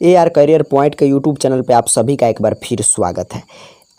AR career point के YouTube channel पे आप सभी का एक बार फिर स्वागत है।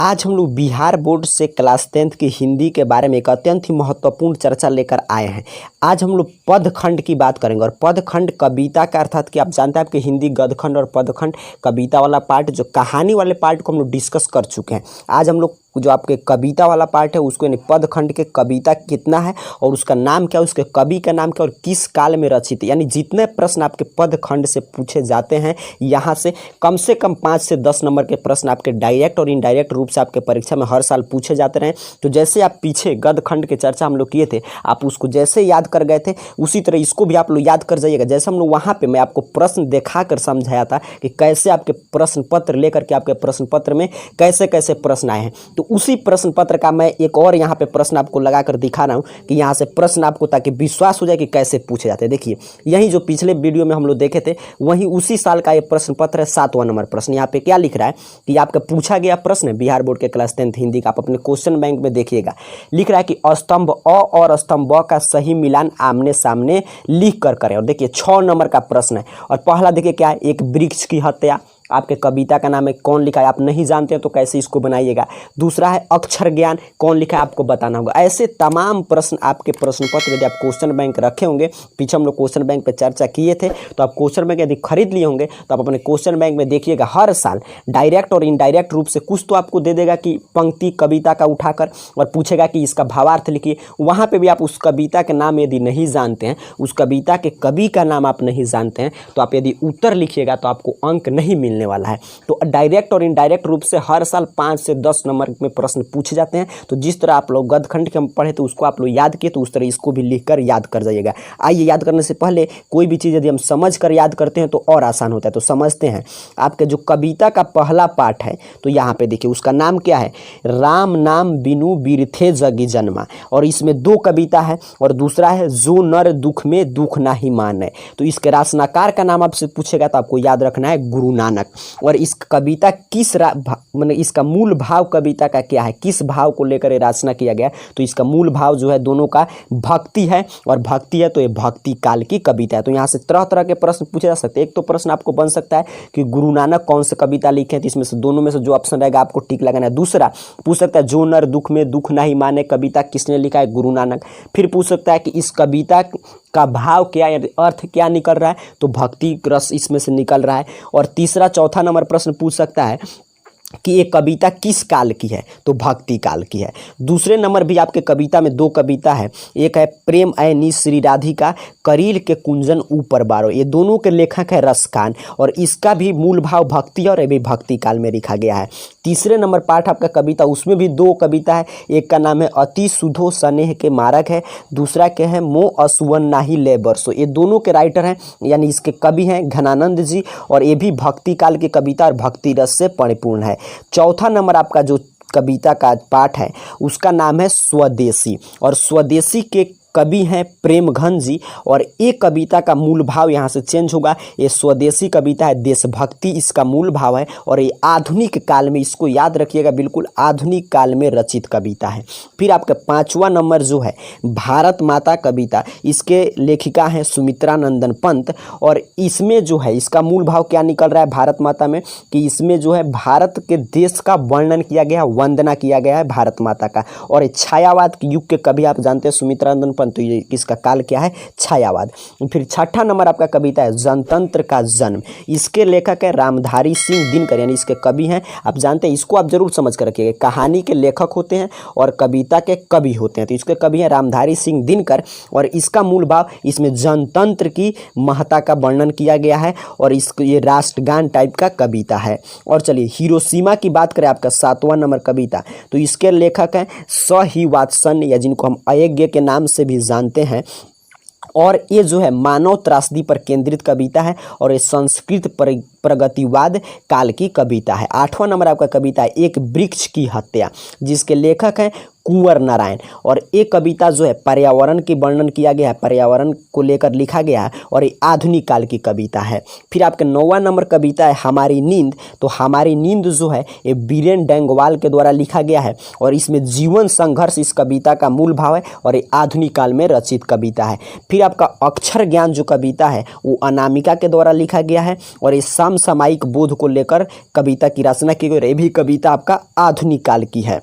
आज हम लोग बिहार बोर्ड से क्लास 10th की हिंदी के बारे में एक अत्यंत ही महत्वपूर्ण चर्चा लेकर आए हैं। आज हम लोग पदखंड की बात करेंगे और पदखंड कविता का अर्थात कि आप जानते हैं आपके हिंदी गदखंड और पदखंड कविता वाला पार्ट, जो कहानी वाले पार्ट को हम लोग डिस्कस कर चुके हैं। आज हम लोग जो आपके कविता वाला पार्ट है उसको यानी पदखंड के कविता कितना है और उसका नाम क्या है, उसके कवि का नाम क्या और किस काल में रचित, यानी जितने प्रश्न आपके पदखंड से पूछे जाते हैं यहाँ से कम 5 से 10 नंबर के प्रश्न आपके डायरेक्ट और इनडायरेक्ट रूप से आपके परीक्षा में हर साल पूछे जाते रहे। तो जैसे आप पीछे गदखंड के चर्चा हम लोग किए थे, आप उसको जैसे याद कर गए थे उसी तरह इसको भी आप लोग याद कर जाइएगा। जैसे हम लोग वहाँ पे मैं आपको प्रश्न दिखा कर समझाया था कि कैसे आपके प्रश्न पत्र लेकर के आपके प्रश्न पत्र में कैसे कैसे प्रश्न आए हैं, तो उसी प्रश्न पत्र का मैं एक और यहाँ पे प्रश्न आपको लगा कर दिखा रहा हूँ कि यहाँ से प्रश्न आपको ताकि विश्वास हो जाए कि कैसे पूछे जाते हैं। देखिए यही जो पिछले वीडियो में हम लोग देखे थे वही उसी साल का ये प्रश्न पत्र है, 7वां नंबर प्रश्न। यहाँ पे क्या लिख रहा है कि आपका पूछा गया प्रश्न है बिहार बोर्ड के क्लास 10th हिंदी का, आप अपने क्वेश्चन बैंक में देखिएगा। लिख रहा है कि स्तंभ अ और स्तंभ ब का सही मिलान आमने सामने लिख कर करें। और देखिए 6 नंबर का प्रश्न है और पहला देखिए क्या है, एक वृक्ष की हत्या, आपके कविता का नाम है, कौन लिखा है आप नहीं जानते हैं तो कैसे इसको बनाइएगा। दूसरा है अक्षर ज्ञान, कौन लिखा है आपको बताना होगा। ऐसे तमाम प्रश्न आपके प्रश्न पत्र यदि आप क्वेश्चन बैंक रखे होंगे, पीछे हम लोग क्वेश्चन बैंक पे चर्चा किए थे, तो आप क्वेश्चन बैंक यदि खरीद लिए होंगे तो आप अपने क्वेश्चन बैंक में देखिएगा हर साल डायरेक्ट और इनडायरेक्ट रूप से कुछ तो आपको दे देगा कि पंक्ति कविता का उठाकर और पूछेगा कि इसका भावार्थ लिखिए। वहाँ पर भी आप उस कविता के नाम यदि नहीं जानते हैं, उस कविता के कवि का नाम आप नहीं जानते हैं, तो आप यदि उत्तर लिखिएगा तो आपको अंक नहीं मिलने वाला है। तो डायरेक्ट और इनडायरेक्ट रूप से हर साल 5 से 10 नंबर में प्रश्न पूछे जाते हैं। तो जिस तरह आप लोग गदखंड के हम पढ़े तो उसको आप लोग याद किए, तो उस तरह इसको भी लिखकर याद कर जाइएगा। आइए याद करने से पहले कोई भी चीज़ यदि हम समझ कर याद करते हैं तो और आसान होता है। तो समझते हैं आपके जो कविता का पहला पाठ है, तो यहाँ पे देखिए उसका नाम क्या है, राम नाम बिनु बिरथे जगी जन्मा। और इसमें 2 कविता है और दूसरा है जो नर दुख में दुख ना ही माने। तो इसके रचनाकार का नाम आपसे पूछेगा तो आपको याद रखना है गुरु नानक। और इस कविता किस मतलब इसका मूल भाव कविता का क्या है, किस भाव को लेकर ये रचना किया गया, तो इसका मूल भाव जो है दोनों का भक्ति है और भक्ति है तो ये भक्ति काल की कविता है। तो यहाँ से तरह तरह के प्रश्न पूछे जा सकते हैं। एक तो प्रश्न आपको बन सकता है कि गुरु नानक कौन से कविता लिखे हैं, तो इसमें से दोनों में से जो ऑप्शन रहेगा आपको टिक लगाना है। दूसरा पूछ सकता है जो नर दुख में दुख नहीं माने कविता किसने लिखा है, गुरु नानक। फिर पूछ सकता है कि इस कविता का भाव क्या है, अर्थ क्या निकल रहा है, तो भक्ति रस इसमें से निकल रहा है। और तीसरा चौथा नंबर प्रश्न पूछ सकता है कि ये कविता किस काल की है, तो भक्ति काल की है। दूसरे नंबर भी आपके कविता में 2 कविता है, एक है प्रेम ऐनी श्री राधिका करील के कुंजन ऊपर बारो, ये दोनों के लेखक है रसखान और इसका भी मूल भाव भक्ति है और ये भी भक्ति काल में लिखा गया है। तीसरे नंबर पाठ आपका कविता, उसमें भी 2 कविता है, एक का नाम है अति सुधो स्नेह के मारक है, दूसरा के है मो असुवन नाही ले बरसो। ये दोनों के राइटर हैं यानी इसके कवि हैं घनानंद जी और ये भी भक्ति काल की कविता और भक्ति रस से परिपूर्ण है। चौथा नंबर आपका जो कविता का पाठ है उसका नाम है स्वदेशी और स्वदेशी के कवि हैं प्रेमघन जी और ये कविता का मूल भाव यहाँ से चेंज होगा। ये स्वदेशी कविता है देशभक्ति इसका मूल भाव है और ये आधुनिक काल में, इसको याद रखिएगा बिल्कुल, आधुनिक काल में रचित कविता है। फिर आपका 5वां नंबर जो है भारत माता कविता, इसके लेखिका हैं सुमित्रा नंदन पंत और इसमें जो है इसका मूल भाव क्या निकल रहा है भारत माता में कि इसमें जो है भारत के देश का वर्णन किया गया, वंदना किया गया है भारत माता का। और ये छायावाद युग के कवि आप जानते हैं सुमित्रा नंदन पंत, तो ये किसका काल क्या है, छायावाद। फिर 6ठा नंबर आपका कविता है जनतंत्र का जन्म, इसके लेखक है रामधारी सिंह दिनकर यानी इसके कवि हैं, आप जानते हैं, इसको आप जरूर समझ कर रखिएगा। कहानी के लेखक होते हैं और कविता के कवि होते हैं, तो इसके कवि हैं रामधारी सिंह दिनकर और इसका मूल भाव इसमें जनतंत्र की महत्ता का वर्णन किया गया है और ये राष्ट्रगान टाइप का कविता है। और चलिए हिरोशिमा की बात करें आपका 7वां नंबर कविता, तो इसके लेखक हैं सही वात्सन या जिनको हम अयज्ञ के नाम से भी जानते हैं और ये जो है मानव त्रासदी पर केंद्रित कविता है और ये संस्कृत प्रगतिवाद काल की कविता है। 8वां नंबर आपका कविता है एक वृक्ष की हत्या, जिसके लेखक हैं कुंवर नारायण। और ये कविता जो है पर्यावरण के वर्णन किया गया है, पर्यावरण को लेकर लिखा गया है और ये आधुनिक काल की कविता है। फिर आपके 9वां नंबर कविता है हमारी नींद। तो हमारी नींद जो है ये बीरेन डेंगवाल के द्वारा लिखा गया है और इसमें जीवन संघर्ष इस कविता का मूल भाव है और ये आधुनिक काल में रचित कविता है। फिर आपका अक्षर ज्ञान जो कविता है वो अनामिका के द्वारा लिखा गया है और ये समसामयिक बोध को लेकर कविता की रचना की गई। ये भी कविता आपका आधुनिक काल की है।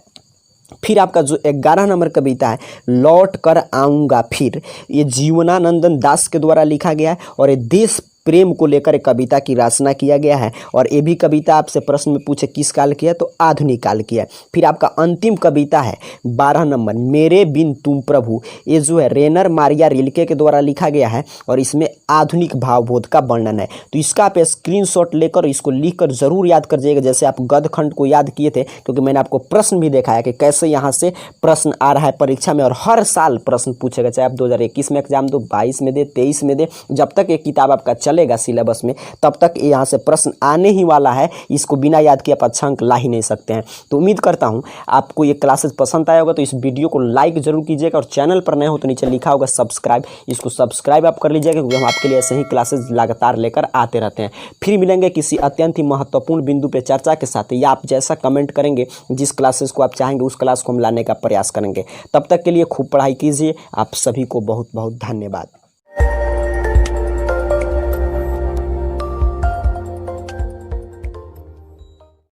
फिर आपका जो 11 नंबर कविता है लौट कर आऊँगा फिर, ये जीवनानंदन दास के द्वारा लिखा गया है और ये देश प्रेम को लेकर एक कविता की रचना किया गया है और ये भी कविता आपसे प्रश्न में पूछे किस काल की है तो आधुनिक काल की है। फिर आपका अंतिम कविता है 12 नंबर मेरे बिन तुम प्रभु, ये जो है रेनर मारिया रिल्के के द्वारा लिखा गया है और इसमें आधुनिक भावबोध का वर्णन है। तो इसका आप स्क्रीनशॉट लेकर इसको लिख कर जरूर याद कर जाइएगा, जैसे आप गद्य खंड को याद किए थे, क्योंकि मैंने आपको प्रश्न भी दिखाया कि कैसे यहाँ से प्रश्न आ रहा है परीक्षा में और हर साल प्रश्न पूछेगा, चाहे आप 2021 में एग्जाम दो, 22 में दे, 23 में दे, जब तक ये किताब आपका चलेगा सिलेबस में तब तक यहाँ से प्रश्न आने ही वाला है। इसको बिना याद किए आप अच्छा अंक ला ही नहीं सकते हैं। तो उम्मीद करता हूँ आपको ये क्लासेस पसंद आया होगा। तो इस वीडियो को लाइक जरूर कीजिएगा और चैनल पर नए हो तो नीचे लिखा होगा सब्सक्राइब, इसको सब्सक्राइब आप कर लीजिएगा, क्योंकि हम आपके लिए ऐसे ही क्लासेस लगातार लेकर आते रहते हैं। फिर मिलेंगे किसी अत्यंत ही महत्वपूर्ण बिंदु पर चर्चा के साथ, या आप जैसा कमेंट करेंगे जिस क्लासेस को आप चाहेंगे उस क्लास को हम लाने का प्रयास करेंगे। तब तक के लिए खूब पढ़ाई कीजिए। आप सभी को बहुत बहुत धन्यवाद।